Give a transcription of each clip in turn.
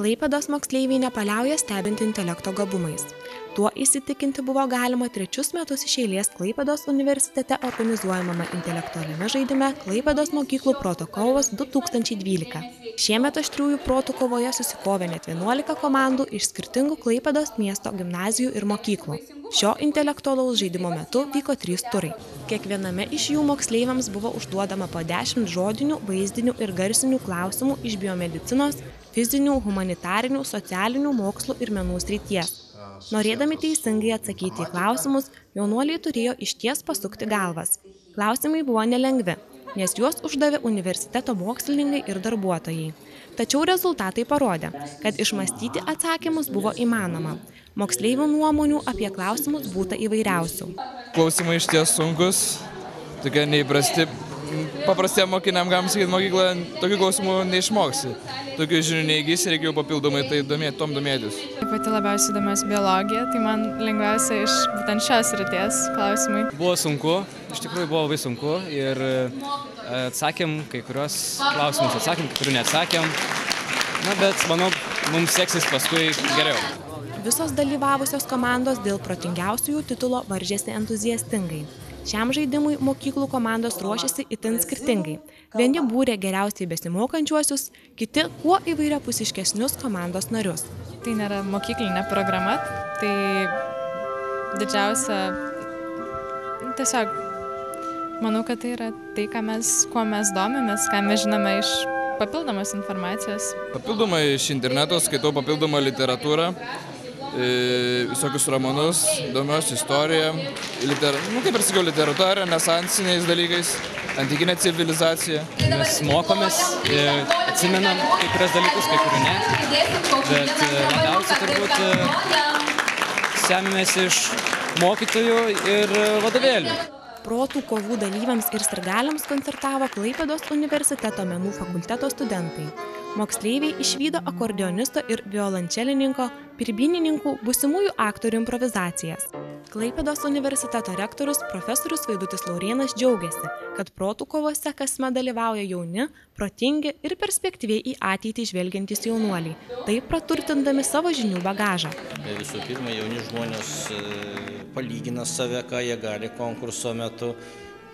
Klaipėdos moksleiviai nepaliauja stebinti intelekto gabumais. Tuo įsitikinti buvo galima 3 metus iš eilės Klaipėdos universitete organizuojamame intelektualiame žaidime Klaipėdos mokyklų proto kovos 2012. Šiemet aštriųjų protų kovoje susikovė net 11 komandų iš skirtingų Klaipėdos miesto gimnazijų ir mokyklų. Šio intelektualaus žaidimo metu vyko 3 turai. Kiekviename iš jų moksleiviams buvo užduodama po 10 žodinių, vaizdinių ir garsinių klausimų iš biomedicinos, fizinių, humanitarinių, socialinių mokslų ir menų srities. Norėdami teisingai atsakyti į klausimus, jaunuoliai turėjo išties pasukti galvas. Klausimai buvo nelengvi, nes juos uždavė universiteto mokslininkai ir darbuotojai. Tačiau rezultatai parodė, kad išmąstyti atsakymus buvo įmanoma. Moksleivių nuomonių apie klausimus būta įvairiausių. Klausimai išties sunkus, tokie neįprasti. Paprastiem mokiniam, galima sakyti, mokykloje tokių klausimų neišmoksi. Tokių žinių neįgysi, reikia jau papildomai tom domėtis. Pati labiausiai domiuosi biologija, tai man lengviausia iš būtent šios srities klausimai. Buvo sunku, iš tikrųjų buvo labai sunku ir atsakėm kai kurios klausimus, kai kurių neatsakėm. Bet manau, mums seksis paskui geriau. Visos dalyvavusios komandos dėl protingiausiųjų titulo varžėsi entuziastingai. Šiam žaidimui mokyklų komandos ruošiasi itin skirtingai. Vieni būrė geriausiai besimokančiuosius, kiti kuo įvairiapusiškesnius komandos narius. Tai nėra mokyklinė programa, tai didžiausia, tiesiog manau, kad tai yra tai, kuo mes domimės, ką mes žinome iš papildomos informacijos. Papildomai iš interneto skaitau papildomą literatūrą, visokius romanus, domiuosi istoriją, kaip ir sakiau, literatūra, renesansiniais dalykais, antikinė civilizacija. Mes mokomės, atsimenam kai kurias dalykus, kai kurių ne, bet labiausiai turbūt semimės iš mokytojų ir vadovėlių. Protų kovų dalyviams ir sirgaliams koncertavo Klaipėdos universiteto menų fakulteto studentai. Moksleiviai išvydo akordeonisto ir violončelininko, birbynininkų, būsimųjų aktorių improvizacijas. Klaipėdos universiteto rektorius profesorius Vaidutis Laurėnas džiaugiasi, kad protų kovose kasmet dalyvauja jauni, protingi ir perspektyviai į ateitį žvelgiantys jaunuoliai, taip praturtindami savo žinių bagažą. Visų pirma, jauni žmonės palygina save, ką jie gali konkurso metu.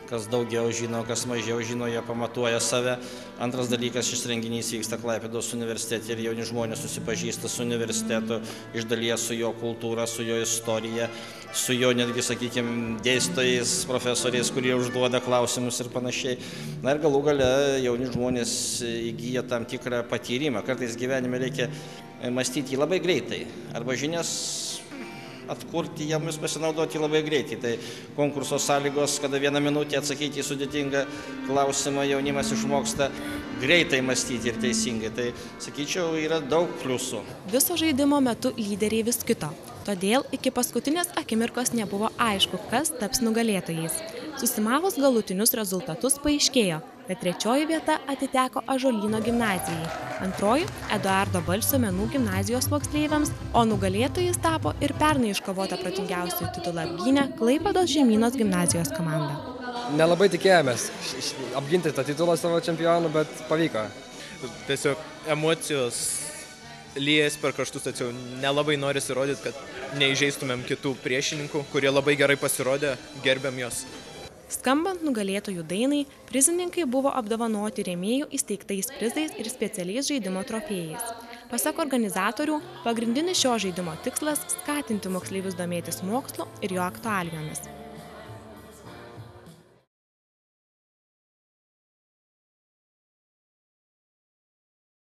Kas daugiau žino, kas mažiau žino, jie pamatuoja save. Antras dalykas, šis renginys vyksta Klaipėdos universitete ir jauni žmonės susipažįsta su universitetu, iš dalies su jo kultūra, su jo istorija, su jo netgi, sakykime, dėstytojais, profesoriais, kurie užduoda klausimus ir panašiai. Na ir galų gale jauni žmonės įgyja tam tikrą patyrimą. Kartais gyvenime reikia mąstyti labai greitai arba žinias atkurti, jomis pasinaudoti labai greitai. Tai konkurso sąlygos, kada 1 minutė atsakyti į sudėtingą klausimą, jaunimas išmoksta greitai mąstyti ir teisingai. Tai, sakyčiau, yra daug pliusų. Viso žaidimo metu lyderiai vis kito. Todėl iki paskutinės akimirkos nebuvo aišku, kas taps nugalėtojais. Susimavus galutinius rezultatus paaiškėjo, kad 3 vieta atiteko Ąžuolyno gimnazijai, 2 Eduardo Balsio menų gimnazijos moksleiviams, o nugalėtojais tapo ir pernai iškovota protingiausių titulą apgynę Klaipėdos Žemynos gimnazijos komanda. Nelabai tikėjomės apginti tą titulą savo čempionų, bet pavyko. Tiesiog emocijos lyjas per kraštus, tačiau nelabai norisi rodyti, kad neįžeistumėm kitų priešininkų, kurie labai gerai pasirodė, gerbiam juos. Skambant nugalėtojų dainai, prizininkai buvo apdovanoti rėmėjų įsteigtais prizais ir specialiais žaidimo trofėjais. Pasak organizatorių, pagrindinis šio žaidimo tikslas – skatinti moksleivius domėtis mokslu ir jo aktualijomis.